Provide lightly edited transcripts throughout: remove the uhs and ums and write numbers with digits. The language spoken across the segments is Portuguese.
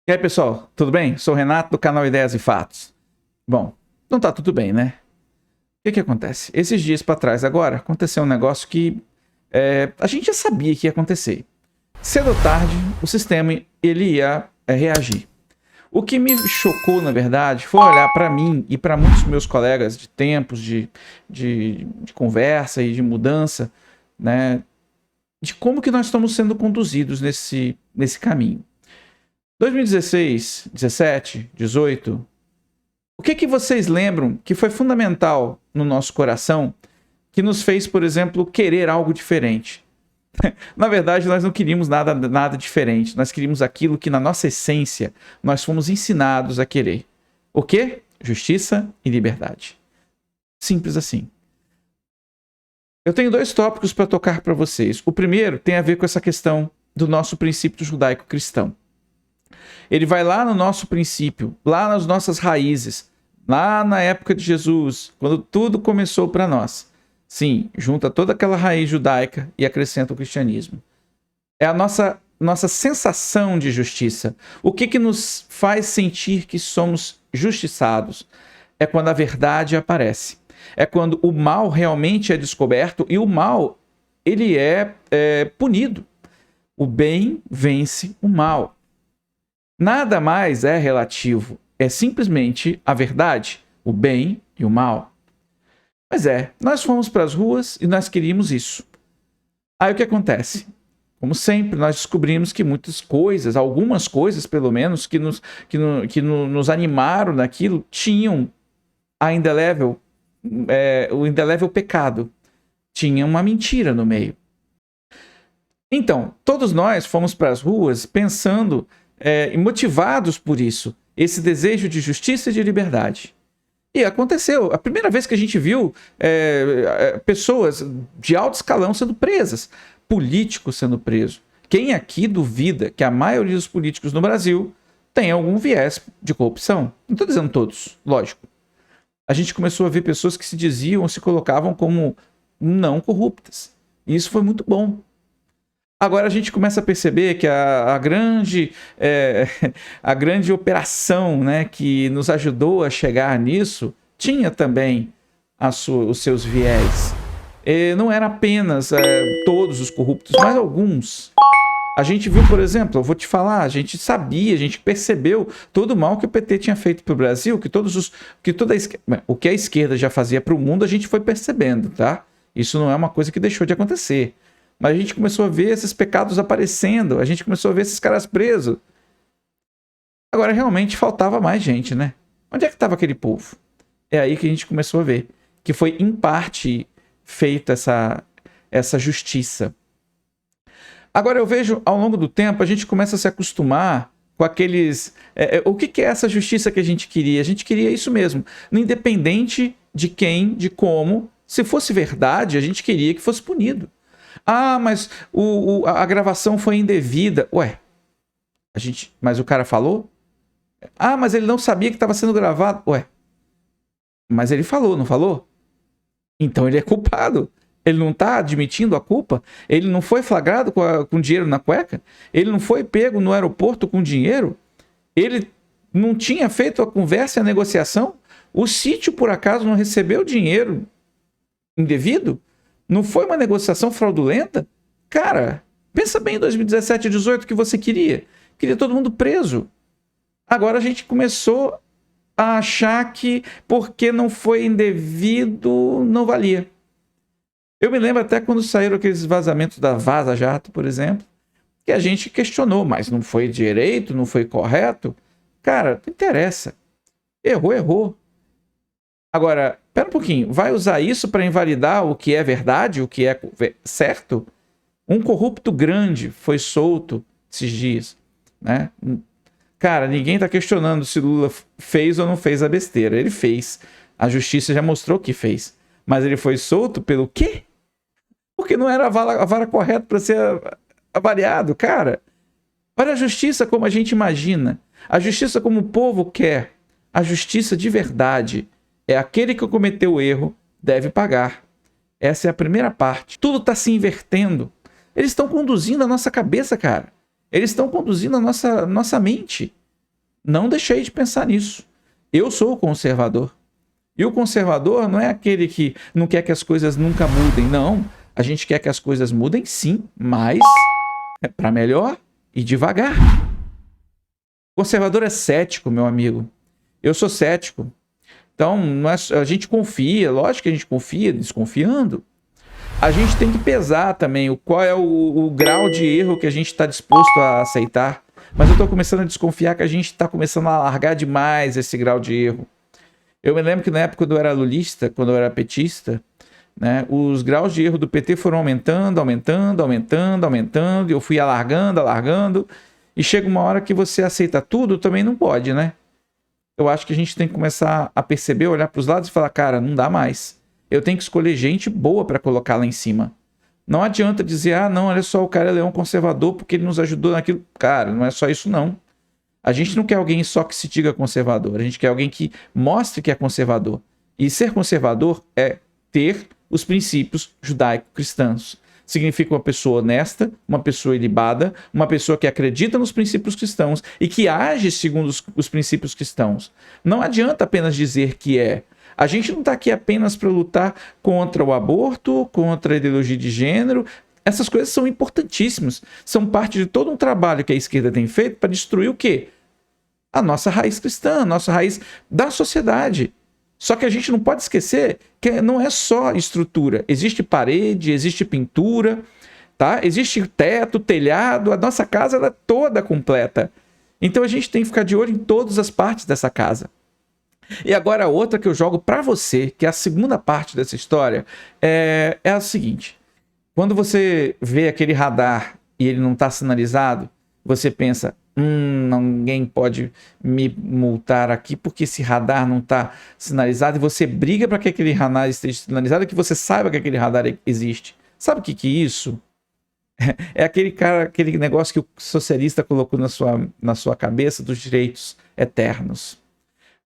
E aí, pessoal, tudo bem? Sou o Renato do canal Ideias e Fatos. Bom, não tá tudo bem, né? O que acontece? Esses dias pra trás agora, aconteceu um negócio que a gente já sabia que ia acontecer. Cedo ou tarde, o sistema ele ia reagir. O que me chocou, na verdade, foi olhar pra mim e pra muitos meus colegas de tempos de conversa e de mudança, né? De como que nós estamos sendo conduzidos nesse caminho. 2016, 17, 18, o que vocês lembram que foi fundamental no nosso coração que nos fez, por exemplo, querer algo diferente? Na verdade, nós não queríamos nada diferente. Nós queríamos aquilo que, na nossa essência, nós fomos ensinados a querer. O quê? Justiça e liberdade. Simples assim. Eu tenho dois tópicos para tocar para vocês. O primeiro tem a ver com essa questão do nosso princípio judaico-cristão. Ele vai lá no nosso princípio, lá nas nossas raízes, lá na época de Jesus, quando tudo começou para nós. Sim, junta toda aquela raiz judaica e acrescenta o cristianismo. É a nossa sensação de justiça. O que nos faz sentir que somos justiçados? É quando a verdade aparece. É quando o mal realmente é descoberto e o mal ele é punido. O bem vence o mal. Nada mais é relativo, é simplesmente a verdade, o bem e o mal. Mas nós fomos para as ruas e nós queríamos isso. Aí o que acontece? Como sempre, nós descobrimos que muitas coisas, algumas coisas pelo menos, que nos animaram naquilo, tinham o indelével pecado. Tinha uma mentira no meio. Então, todos nós fomos para as ruas pensando e motivados por isso, esse desejo de justiça e de liberdade. E aconteceu. A primeira vez que a gente viu pessoas de alto escalão sendo presas, políticos sendo presos. Quem aqui duvida que a maioria dos políticos no Brasil tem algum viés de corrupção? Não estou dizendo todos, lógico. A gente começou a ver pessoas que se diziam, se colocavam como não corruptas. E isso foi muito bom. Agora a gente começa a perceber que a grande operação, né, que nos ajudou a chegar nisso tinha também os seus viés. Não era apenas todos os corruptos, mas alguns. A gente viu, por exemplo, eu vou te falar, a gente sabia, a gente percebeu todo o mal que o PT tinha feito para o Brasil, o que a esquerda já fazia para o mundo, a gente foi percebendo, tá? Isso não é uma coisa que deixou de acontecer. Mas a gente começou a ver esses pecados aparecendo, a gente começou a ver esses caras presos. Agora, realmente, faltava mais gente, né? Onde é que estava aquele povo? É aí que a gente começou a ver que foi, em parte, feita essa justiça. Agora, eu vejo, ao longo do tempo, a gente começa a se acostumar com aqueles... o que é essa justiça que a gente queria? A gente queria isso mesmo. Independente de quem, de como, se fosse verdade, a gente queria que fosse punido. Ah, mas a gravação foi indevida. Ué, mas o cara falou? Ah, mas ele não sabia que estava sendo gravado. Ué, mas ele falou, não falou? Então ele é culpado. Ele não está admitindo a culpa? Ele não foi flagrado com dinheiro na cueca? Ele não foi pego no aeroporto com dinheiro? Ele não tinha feito a conversa e a negociação? O sítio, por acaso, não recebeu dinheiro indevido? Não foi uma negociação fraudulenta? Cara, pensa bem em 2017 e 2018 que você queria. Queria todo mundo preso. Agora a gente começou a achar que porque não foi indevido, não valia. Eu me lembro até quando saíram aqueles vazamentos da Vaza Jato, por exemplo, que a gente questionou, mas não foi direito, não foi correto? Cara, não interessa. Errou. Agora, pera um pouquinho, vai usar isso para invalidar o que é verdade, o que é certo? Um corrupto grande foi solto esses dias, né? Cara, ninguém está questionando se Lula fez ou não fez a besteira. Ele fez. A justiça já mostrou que fez. Mas ele foi solto pelo quê? Porque não era a vara correta para ser avaliado, cara. Olha a justiça como a gente imagina. A justiça como o povo quer. A justiça de verdade. É aquele que cometeu o erro, deve pagar. Essa é a primeira parte. Tudo está se invertendo. Eles estão conduzindo a nossa cabeça, cara. Eles estão conduzindo a nossa mente. Não deixei de pensar nisso. Eu sou o conservador. E o conservador não é aquele que não quer que as coisas nunca mudem. Não. A gente quer que as coisas mudem, sim, mas é para melhor e devagar. O conservador é cético, meu amigo. Eu sou cético. Então, a gente confia, lógico que a gente confia, desconfiando. A gente tem que pesar também qual é o grau de erro que a gente está disposto a aceitar. Mas eu estou começando a desconfiar que a gente está começando a largar demais esse grau de erro. Eu me lembro que na época quando eu era lulista, quando eu era petista, né, os graus de erro do PT foram aumentando, e eu fui alargando, e chega uma hora que você aceita tudo, também não pode, né? Eu acho que a gente tem que começar a perceber, olhar para os lados e falar, cara, não dá mais. Eu tenho que escolher gente boa para colocar lá em cima. Não adianta dizer, ah, não, olha só, o cara é leão conservador porque ele nos ajudou naquilo. Cara, não é só isso, não. A gente não quer alguém só que se diga conservador. A gente quer alguém que mostre que é conservador. E ser conservador é ter os princípios judaico-cristãos. Significa uma pessoa honesta, uma pessoa ilibada, uma pessoa que acredita nos princípios cristãos e que age segundo os princípios cristãos. Não adianta apenas dizer que é. A gente não está aqui apenas para lutar contra o aborto, contra a ideologia de gênero. Essas coisas são importantíssimas. São parte de todo um trabalho que a esquerda tem feito para destruir o quê? A nossa raiz cristã, a nossa raiz da sociedade. Só que a gente não pode esquecer que não é só estrutura. Existe parede, existe pintura, tá? Existe teto, telhado. A nossa casa ela é toda completa. Então a gente tem que ficar de olho em todas as partes dessa casa. E agora a outra que eu jogo para você, que é a segunda parte dessa história, é a seguinte. Quando você vê aquele radar e ele não está sinalizado, você pensa, ninguém pode me multar aqui porque esse radar não está sinalizado, e você briga para que aquele radar esteja sinalizado e que você saiba que aquele radar existe. Sabe o que é isso? É aquele negócio que o socialista colocou na sua cabeça dos direitos eternos.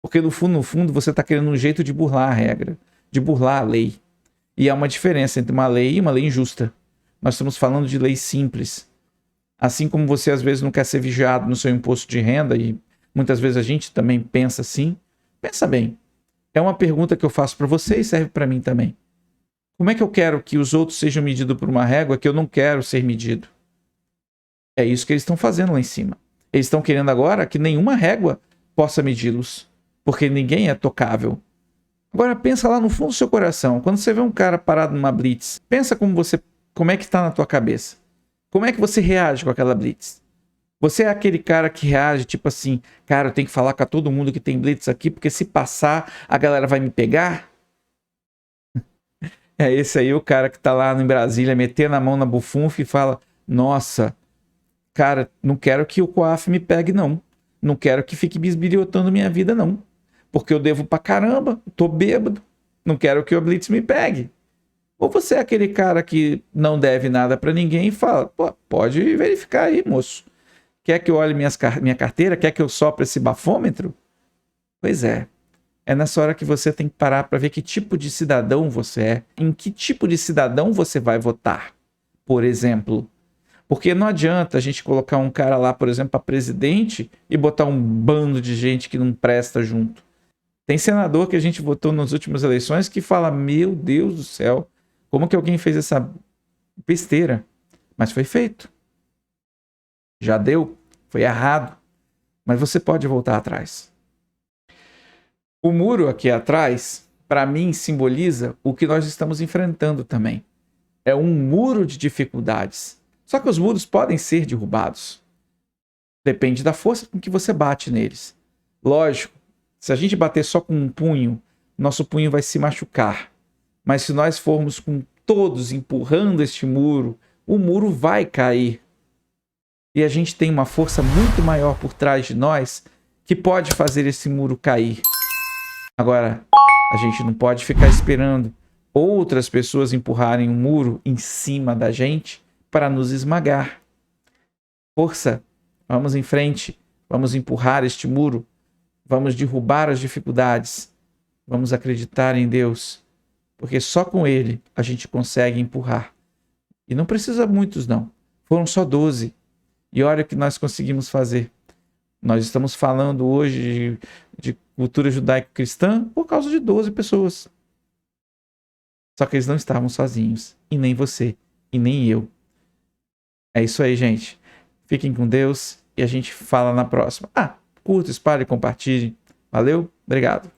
Porque no fundo, você está querendo um jeito de burlar a regra, de burlar a lei. E há uma diferença entre uma lei e uma lei injusta. Nós estamos falando de lei simples. Assim como você às vezes não quer ser vigiado no seu imposto de renda, e muitas vezes a gente também pensa assim, pensa bem. É uma pergunta que eu faço para você e serve para mim também. Como é que eu quero que os outros sejam medidos por uma régua que eu não quero ser medido? É isso que eles estão fazendo lá em cima. Eles estão querendo agora que nenhuma régua possa medi-los, porque ninguém é tocável. Agora pensa lá no fundo do seu coração, quando você vê um cara parado numa blitz, pensa como é que está na tua cabeça. Como é que você reage com aquela blitz? Você é aquele cara que reage tipo assim, cara, eu tenho que falar com todo mundo que tem blitz aqui, porque se passar, a galera vai me pegar? É esse aí o cara que tá lá em Brasília, metendo a mão na bufunfa e fala, nossa, cara, não quero que o COAF me pegue, não. Não quero que fique bisbilhotando minha vida, não. Porque eu devo pra caramba, tô bêbado, não quero que o blitz me pegue. Ou você é aquele cara que não deve nada pra ninguém e fala, pô, pode verificar aí, moço. Quer que eu olhe minha carteira? Quer que eu sopre esse bafômetro? Pois é. É nessa hora que você tem que parar para ver que tipo de cidadão você é. Em que tipo de cidadão você vai votar, por exemplo. Porque não adianta a gente colocar um cara lá, por exemplo, para presidente e botar um bando de gente que não presta junto. Tem senador que a gente votou nas últimas eleições que fala, meu Deus do céu, como que alguém fez essa besteira? Mas foi feito. Já deu, foi errado. Mas você pode voltar atrás. O muro aqui atrás, para mim, simboliza o que nós estamos enfrentando também. É um muro de dificuldades. Só que os muros podem ser derrubados. Depende da força com que você bate neles. Lógico, se a gente bater só com um punho, nosso punho vai se machucar. Mas se nós formos com todos empurrando este muro, o muro vai cair. E a gente tem uma força muito maior por trás de nós que pode fazer esse muro cair. Agora, a gente não pode ficar esperando outras pessoas empurrarem um muro em cima da gente para nos esmagar. Força, vamos em frente, vamos empurrar este muro, vamos derrubar as dificuldades, vamos acreditar em Deus, porque só com Ele a gente consegue empurrar. E não precisa muitos, não. Foram só 12. E olha o que nós conseguimos fazer. Nós estamos falando hoje de cultura judaico-cristã por causa de 12 pessoas. Só que eles não estavam sozinhos. E nem você. E nem eu. É isso aí, gente. Fiquem com Deus. E a gente fala na próxima. Curta, espalhe, compartilhe. Valeu. Obrigado.